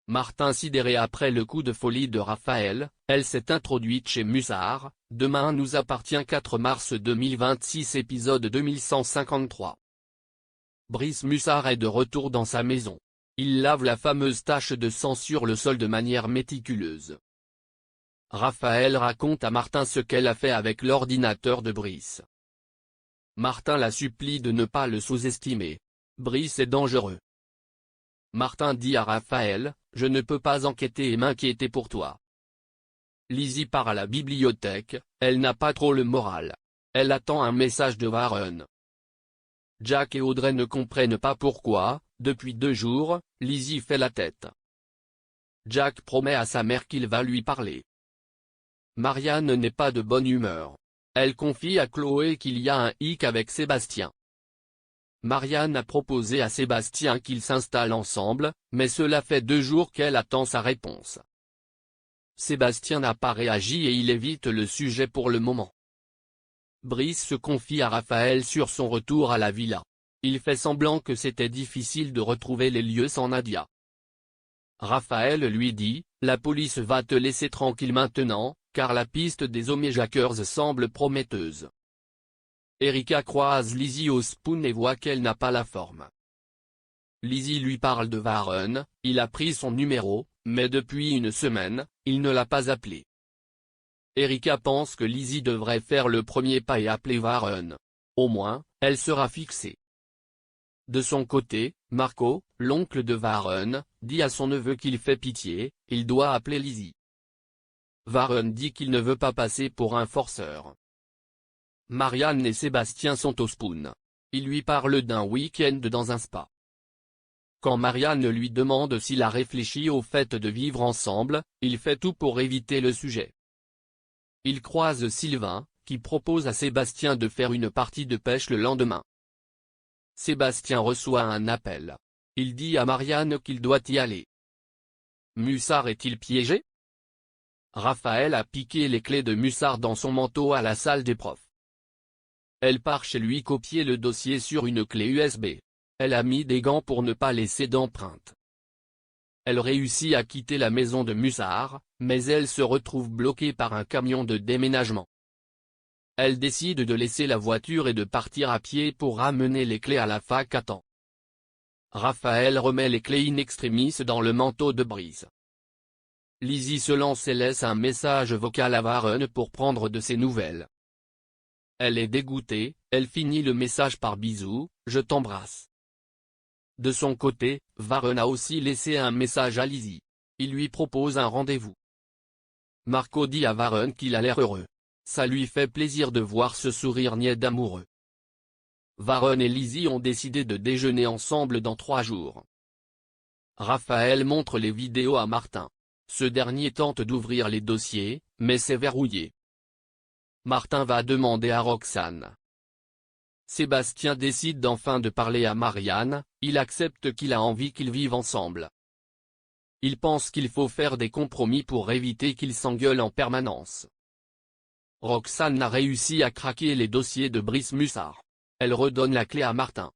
Martin sidéré après le coup de folie de Raphaël, elle s'est introduite chez Mussard, Demain nous appartient 4 mars 2026 épisode 2153. Brice Mussard est de retour dans sa maison. Il lave la fameuse tache de sang sur le sol de manière méticuleuse. Raphaël raconte à Martin ce qu'elle a fait avec l'ordinateur de Brice. Martin la supplie de ne pas le sous-estimer. Brice est dangereux. Martin dit à Raphaël, je ne peux pas enquêter et m'inquiéter pour toi. Lizzie part à la bibliothèque, elle n'a pas trop le moral. Elle attend un message de Warren. Jack et Audrey ne comprennent pas pourquoi, depuis 2 jours, Lizzie fait la tête. Jack promet à sa mère qu'il va lui parler. Marianne n'est pas de bonne humeur. Elle confie à Chloé qu'il y a un hic avec Sébastien. Marianne a proposé à Sébastien qu'ils s'installent ensemble, mais cela fait 2 jours qu'elle attend sa réponse. Sébastien n'a pas réagi et il évite le sujet pour le moment. Brice se confie à Raphaël sur son retour à la villa. Il fait semblant que c'était difficile de retrouver les lieux sans Nadia. Raphaël lui dit, la police va te laisser tranquille maintenant, car la piste des Homejackers semble prometteuse. Erika croise Lizzie au spoon et voit qu'elle n'a pas la forme. Lizzie lui parle de Warren, il a pris son numéro, mais depuis une semaine, il ne l'a pas appelé. Erika pense que Lizzie devrait faire le premier pas et appeler Warren. Au moins, elle sera fixée. De son côté, Marco, l'oncle de Warren, dit à son neveu qu'il fait pitié, il doit appeler Lizzie. Warren dit qu'il ne veut pas passer pour un forceur. Marianne et Sébastien sont au spoon. Il lui parle d'un week-end dans un spa. Quand Marianne lui demande s'il a réfléchi au fait de vivre ensemble, il fait tout pour éviter le sujet. Il croise Sylvain, qui propose à Sébastien de faire une partie de pêche le lendemain. Sébastien reçoit un appel. Il dit à Marianne qu'il doit y aller. Mussard est-il piégé? Raphaël a piqué les clés de Mussard dans son manteau à la salle des profs. Elle part chez lui copier le dossier sur une clé USB. Elle a mis des gants pour ne pas laisser d'empreinte. Elle réussit à quitter la maison de Mussard, mais elle se retrouve bloquée par un camion de déménagement. Elle décide de laisser la voiture et de partir à pied pour ramener les clés à la fac à temps. Raphaël remet les clés in extremis dans le manteau de Brice. Lizzie se lance et laisse un message vocal à Warren pour prendre de ses nouvelles. Elle est dégoûtée, elle finit le message par bisous, je t'embrasse. De son côté, Warren a aussi laissé un message à Lizzie. Il lui propose un rendez-vous. Marco dit à Warren qu'il a l'air heureux. Ça lui fait plaisir de voir ce sourire niais d'amoureux. Warren et Lizzie ont décidé de déjeuner ensemble dans 3 jours. Raphaël montre les vidéos à Martin. Ce dernier tente d'ouvrir les dossiers, mais c'est verrouillé. Martin va demander à Roxane. Sébastien décide d'enfin de parler à Marianne, il accepte qu'il a envie qu'ils vivent ensemble. Il pense qu'il faut faire des compromis pour éviter qu'ils s'engueulent en permanence. Roxane a réussi à craquer les dossiers de Brice Mussard. Elle redonne la clé à Martin.